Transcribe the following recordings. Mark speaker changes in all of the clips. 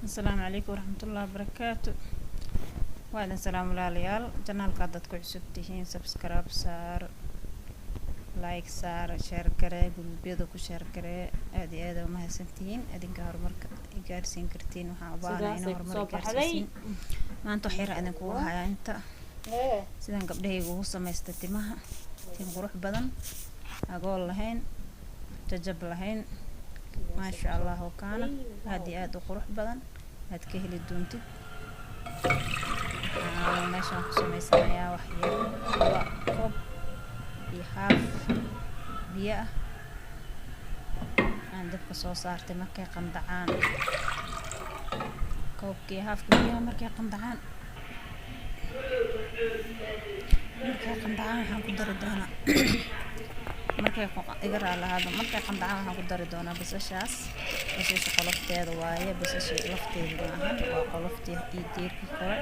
Speaker 1: السلام عليكم ورحمة الله وبركاته. وعليكم السلام ولاليال جنالك هادad ku cusub tihiin subscribe saar like saar share garee gulubyada ku share garee aad iyo aad u mahadsantihiin adinka horumarka gaarsiin kartiin waxaan u baahanahay inaan horumar gaarsiin maanta xir adan ku hayaa inta sidaan gabdhahaygu u sameystay timaha tin qurux badan agool lahayn jajab lahayn ما شاء الله وكان هذه آد قروح بدن هاد كهلي دونتي ماشي نقسم يا وحير كوب يحاف بيئة عندك صوص صارت مكة قندعان كوب كيهاف بيئة مكة قندعان مكة قندعان حنقدر الدهنا markay iga raalahaado markay qandacaan waxaan ku dari doonaa basashaas basasha qolofteeda waaye basasha lafteeda maahan waa qoloftii iyo diirkii kore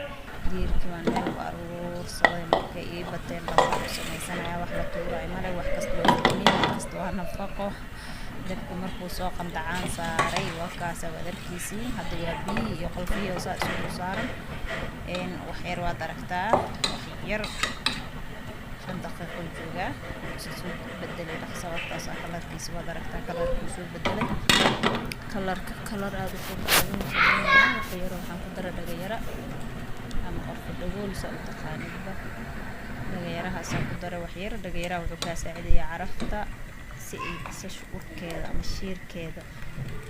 Speaker 1: diirkii waan meel ku aruursaday markay ii bateen baan ku samaysanayaa wax la tuurayo male wax kasta waa kiniin wax kasta waa nafaqo dabka markuu soo qandacaan saaray waa kaasa wadarkiisii hadda waa biyo iyo qolfiyo saa isugu saaran wax yar waad aragtaa wax yar 5 دقيقة جوجا سو بدل الحساب الطاسة كلر كيس ودركتها كلر كيسو بدل كلر هذا كله وخير وحن قدر دغيرة أما أخذ دغول سألت خالد دغيرة هسا قدر وحير دغيرة وحكا سعيدة عرفتها سشعور كذا مشير كذا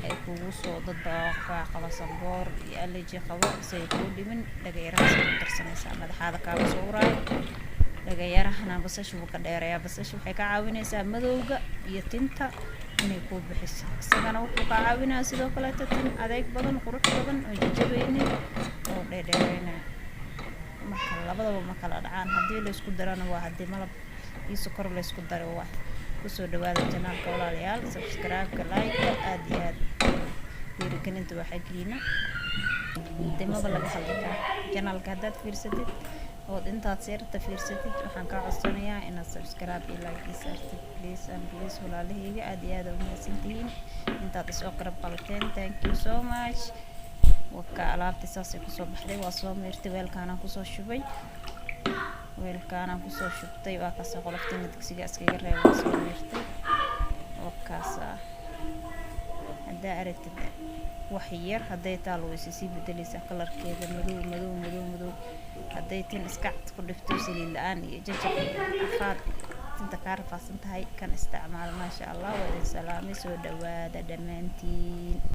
Speaker 1: هيكون صوت الضاق قبا صبور يقلي جي قبا سيكون لي من دغيرة هسا قدر سنسا ماذا هذا كابا صوراي dagayarahana basashu ka dheereeyaa basashu waxay ka caawinaysaa madowga iyo tinta inay ku bixiso isagana wuxuu ka caawinaa sidoo kale tin adeeg badan qurux badan oo jajabaynin oo dheereeyna marka labadaba ma kala dhacaan hadii la isku darana waa hadii malab iyo sokor la isku daro waa ku soo dhawaada channelka walaalayaal subscribe ka like aad iyo aad dhiirigelinta waxa gelina inta laga hadlaa channelka hadaad fiirsatid oo intaad seerta fiirsatid waxaan ka codsanayaa inaad subscribe iyo like isaartid please and please walaalahayga aad iyo aad u mahadsantihiin intaad soo qarab qalateen thank you so much waka alaabta saasay ku soo baxday waa soo meertay weelkaana ku soo shubay weelkaana ku soo shubtay waa ka soo qoloftin digsiga iskaga reebay soo meertay wakaasa hadda aragtid wax yar haday taal way si bedelaysa kalarkeeda madow haday tin iska cad ku dhifto saliid la'aan iyo jajab afaad inta ka rafaasan tahay kan isticmaal ma sha Allah wa salaami soo dhawaada dhamaantiin